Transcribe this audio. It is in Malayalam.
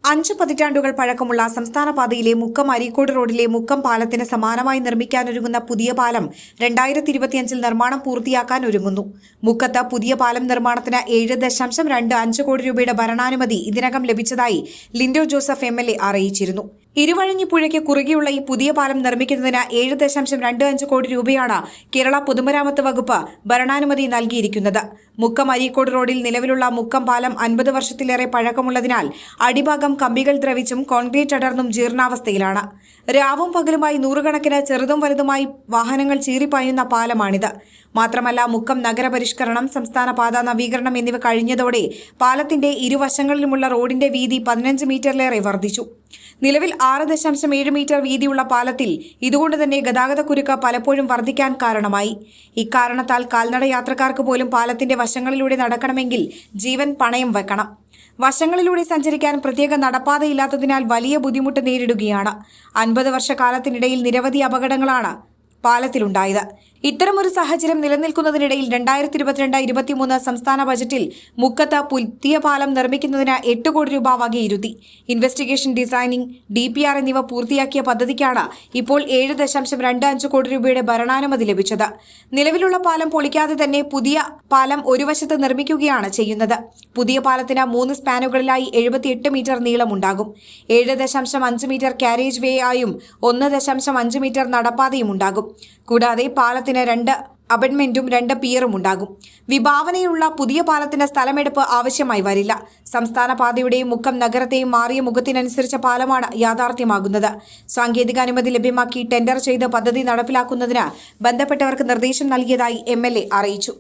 5 പതിറ്റാണ്ടുകൾ പഴക്കമുള്ള സംസ്ഥാന പാതയിലെ മുക്കം അരീക്കോട് റോഡിലെ മുക്കം പാലത്തിന് സമാനമായി നിർമ്മിക്കാനൊരുങ്ങുന്ന പുതിയ പാലം 2025 നിർമ്മാണം പൂർത്തിയാക്കാൻ ഒരുങ്ങുന്നു. മുക്കത്ത് പുതിയ പാലം നിർമ്മാണത്തിന് 7.25 കോടി രൂപയുടെ ഭരണാനുമതി ഇതിനകം ലഭിച്ചതായി ലിൻഡോ ജോസഫ് MLA അറിയിച്ചിരുന്നു. ഇരുവഴിഞ്ഞി പുഴയ്ക്ക് കുറുകെയുള്ള ഈ പുതിയ പാലം നിർമ്മിക്കുന്നതിന് 7.25 കോടി രൂപയാണ് കേരള പൊതുമരാമത്ത് വകുപ്പ് ഭരണാനുമതി നൽകിയിരിക്കുന്നത്. മുക്കം അരീക്കോട് റോഡിൽ നിലവിലുള്ള മുക്കം പാലം 50 വർഷത്തിലേറെ പഴക്കമുള്ളതിനാൽ അടിഭാഗം കമ്പികൾ ദ്രവിച്ചും കോൺക്രീറ്റ് അടർന്നും ജീർണാവസ്ഥയിലാണ്. രാവും പകലുമായി നൂറുകണക്കിന് ചെറുതും വലുതുമായി വാഹനങ്ങൾ ചീറിപ്പായുന്ന പാലമാണിത്. മാത്രമല്ല, മുക്കം നഗരപരിഷ്കരണം, സംസ്ഥാന പാത നവീകരണം എന്നിവ കഴിഞ്ഞതോടെ പാലത്തിന്റെ ഇരുവശങ്ങളിലുമുള്ള റോഡിന്റെ വീതി 15 മീറ്ററിലേറെ വർദ്ധിച്ചു. നിലവിൽ 6.7 മീറ്റർ വീതിയുള്ള പാലത്തിൽ ഇതുകൊണ്ട് തന്നെ ഗതാഗതക്കുരുക്ക് പലപ്പോഴും വർദ്ധിക്കാൻ കാരണമായി. ഇക്കാരണത്താൽ കാൽനട യാത്രക്കാർക്ക് പോലും പാലത്തിന്റെ വശങ്ങളിലൂടെ നടക്കണമെങ്കിൽ ജീവൻ പണയം വെക്കണം. വശങ്ങളിലൂടെ സഞ്ചരിക്കാൻ പ്രത്യേക നടപ്പാതയില്ലാത്തതിനാൽ വലിയ ബുദ്ധിമുട്ട് നേരിടുകയാണ്. 50 വർഷക്കാലത്തിനിടയിൽ നിരവധി അപകടങ്ങളാണ് പാലത്തിലുണ്ടായത്. ഇത്തരമൊരു സാഹചര്യം നിലനിൽക്കുന്നതിനിടയിൽ 2022-23 സംസ്ഥാന ബജറ്റിൽ മുക്കത്ത് പുതിയ പാലം നിർമ്മിക്കുന്നതിന് 8 കോടി രൂപ വകയിരുത്തി. ഇൻവെസ്റ്റിഗേഷൻ, ഡിസൈനിംഗ്, DPR എന്നിവ പൂർത്തിയാക്കിയ പദ്ധതിക്കാണ് ഇപ്പോൾ 7.25 കോടി രൂപയുടെ ഭരണാനുമതി ലഭിച്ചത്. നിലവിലുള്ള പാലം പൊളിക്കാതെ തന്നെ പുതിയ പാലം ഒരു വശത്ത് നിർമ്മിക്കുകയാണ് ചെയ്യുന്നത്. പുതിയ പാലത്തിന് 3 സ്പാനുകളിലായി 78 മീറ്റർ നീളമുണ്ടാകും. 7.5 മീറ്റർ കാരേജ് വേ ആയും 1.5 മീറ്റർ നടപ്പാതയും ഉണ്ടാകും. കൂടാതെ പാലത്തിന് 2 അബട്ട്മെന്റും 2 പിയറും ഉണ്ടാകും. വിഭാവനയിലുള്ള പുതിയ പാലത്തിന് സ്ഥലമെടുപ്പ് ആവശ്യമായി വരില്ല. സംസ്ഥാന പാതയുടെയും മുക്കം നഗരത്തെയും മാറിയ മുഖത്തിനനുസരിച്ച പാലമാണ് യാഥാർത്ഥ്യമാകുന്നത്. സാങ്കേതികാനുമതി ലഭ്യമാക്കി ടെൻഡർ ചെയ്ത് പദ്ധതി നടപ്പിലാക്കുന്നതിന് ബന്ധപ്പെട്ടവർക്ക് നിർദ്ദേശം നൽകിയതായി MLA അറിയിച്ചു.